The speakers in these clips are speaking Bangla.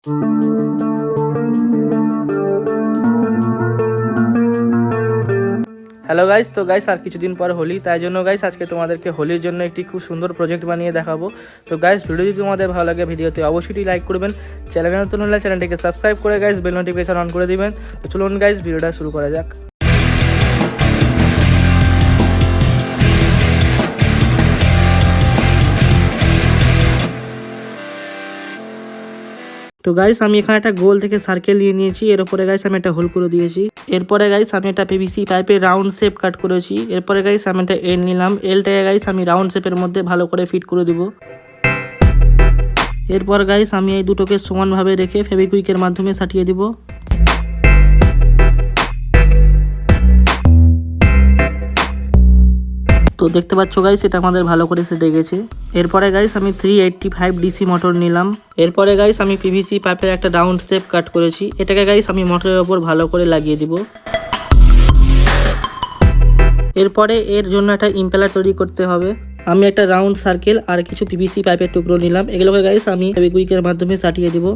হ্যালো গাইস, তো গাইস আর কিছুদিন পর হোলি, তাই জন্য গাইস আজকে তোমাদেরকে হোলির জন্য একটি খুব সুন্দর প্রজেক্ট বানিয়ে দেখাবো। তো গাইস ভিডিও যদি তোমাদের ভালো লাগে ভিডিওতে অবশ্যই লাইক করবেন, চ্যানেলে নতুন হলে চ্যানেলটিকে সাবস্ক্রাইব করে গাইস বেল নোটিফিকেশন অন করে দিবেন। তো চলুন গাইস ভিডিওটা শুরু করা যাক। তো গাইস আমি এখানে একটা গোল থেকে সার্কেল নিয়ে নিয়েছি, এর উপরে গাইস আমি একটা হোল করে দিয়েছি। এরপরে গাইস আমি একটা পিভিসি পাইপের রাউন্ড শেপ কাট করেছি। এরপরে গাইস আমি একটা এল নিলাম, এলটাকে গাইস আমি রাউন্ড শেপের মধ্যে ভালো করে ফিট করে দিব। এরপর গাইস আমি এই দুটোকে সমানভাবে রেখে ফেভিকুইকের মাধ্যমে সাটিয়ে দিব। তো দেখতে পাচ্ছ গাইস এটা আমাদের ভালো করে সেটে গেছে। এরপরে গাইস আমি 385 ডিসি মোটর নিলাম। এরপরে গাইস আমি পিভিসি পাইপের একটা রাউন্ড শেপ কাট করেছি, এটাকে গাইস আমি মোটরের ওপর ভালো করে লাগিয়ে দিব। এরপরে এর জন্য একটা ইম্পেলার তৈরি করতে হবে। আমি একটা রাউন্ড সার্কেল আর কিছু পিভিসি পাইপের টুকরো নিলাম, এগুলোকে গাইস আমি ফেভিকুইকের মাধ্যমে সাটিয়ে দিব।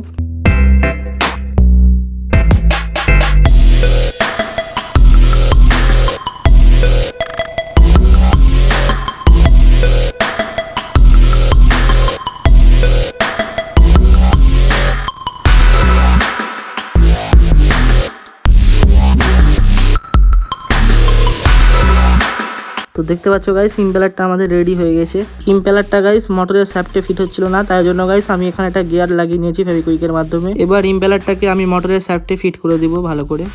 তো দেখতে পাচ্ছ গাইস ইম্পেলারটা আমাদের রেডি হয়ে গেছে। ইম্পেলারটা গাইস মোটরের শ্যাফটে ফিট হচ্ছিল না, তাই জন্য গাইস আমি এখানে একটা গিয়ার লাগিয়ে নিয়েছি ফেভিকুইকের মাধ্যমে। এবার ইম্পেলারটাকে আমি মোটরের শ্যাফটে ফিট করে দিব ভালো করে।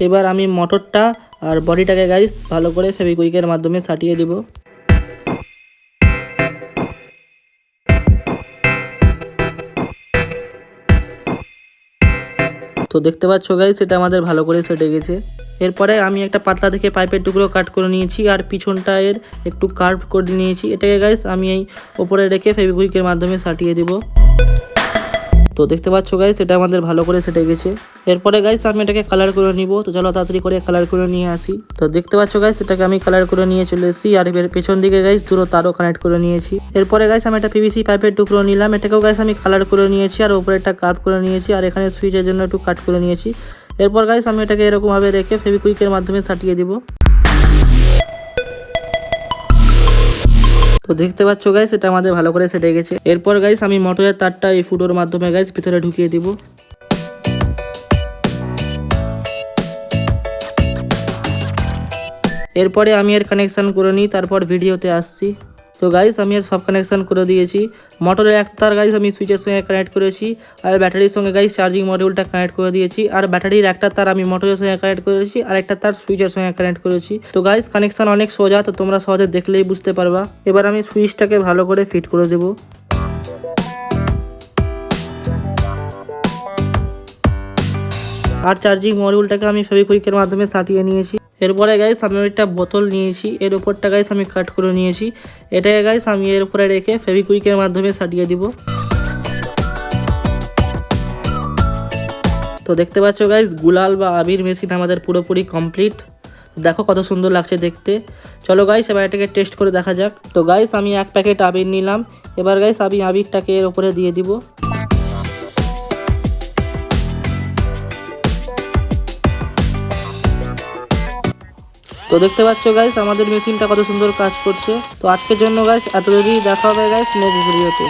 এবার আমি মোটরটা আর বডিটাকে গাইস ভালো করে ফেভিকুইকের মাধ্যমে সাটিয়ে দিব। তো দেখতে পাচ্ছ গাইস এটা আমাদের ভালো করে সেটে গেছে। এরপরে আমি একটা পাতলা থেকে পাইপের টুকরো কাট করে নিয়েছি আর পিছনটা এর একটু কার্ভ করে নিয়েছি, এটাকে গাইস আমি এই ওপরে রেখে ফেভিকুইকের মাধ্যমে সাটিয়ে দিব। তো দেখতে পাচ্ছ গাইস এটা আমাদের ভালো করে সেটে গেছে। এরপরে গাইস আমি এটাকে কালার করে নিব, তো চলো তাড়াতাড়ি করে কালার করে নিয়ে আসি। তো দেখতে পাচ্ছ গাইস এটাকে আমি কালার করে নিয়ে চলে এসেছি আর এর পেছন দিকে গাইস দুটো তারও কানেক্ট করে নিয়েছি। এরপরে গাইস আমি একটা পিভিসি পাইপের টুকরো নিলাম, এটাকেও গাইস আমি কালার করে নিয়েছি আর উপরে একটা কার্ভ করে নিয়েছি আর এখানে সুইচের জন্য একটু কাট করে নিয়েছি। এরপর গাইস আমি এটাকে এরকম ভাবে রেখে ফেভিকুইকের মাধ্যমে সাটিয়ে দিব। তো দেখতে পাচ্ছ গাইস এটা আমাদের ভালো করে সেটে গেছে। এরপর গাইস আমি মোটরের তারটা এই ফুটোর মাধ্যমে গাইস ভিতরে ঢুকিয়ে দিব। এরপরে আমি এর কানেকশন করে নিই, তারপর ভিডিওতে আসছি। তো গাইস আমি এর সব কানেকশন করে দিয়েছি। মোটরের একটা তার গাইস আমি সুইচের সঙ্গে কানেক্ট করেছি আর ব্যাটারির সঙ্গে গাইস চার্জিং মডিউলটা কানেক্ট করে দিয়েছি আর ব্যাটারির একটা তার আমি মোটরের সঙ্গে কানেক্ট করেছি আর একটা তার সুইচের সঙ্গে কানেক্ট করেছি। তো গাইস কানেকশন অনেক সোজা, তো তোমরা সহজে দেখলেই বুঝতে পারবা। এবার আমি সুইচটাকে ভালো করে ফিট করে দেব। আর চার্জিং মডিউলটাকে আমি ফেভিকুইকের মাধ্যমে সাটিয়ে নিয়েছি। এরপরে গাইস আমি একটা বোতল নিয়েছি, এর উপরটা গাইস আমি কাট করে নিয়েছি, এটাকে গাইস আমি এর উপরে রেখে ফেভিকুইকের মাধ্যমে সাটিয়ে দিব। তো দেখতে পাচ্ছ গাইস গুলাল বা আবির মেশিন আমাদের পুরোপুরি কমপ্লিট। দেখো কত সুন্দর লাগছে দেখতে। চলো গাইস এবার এটাকে টেস্ট করে দেখা যাক। তো গাইস আমি এক প্যাকেট আবির নিলাম, এবার গাইস আমি আবিরটাকে এর উপরে দিয়ে দিব। তো দেখতে পাচ্ছ গাইস আমাদের মেশিনটা কত সুন্দর কাজ করছে। তো আজকের জন্য গাইস এতটুকুই, দেখা হবে গাইস নেক্সট ভিডিওতে।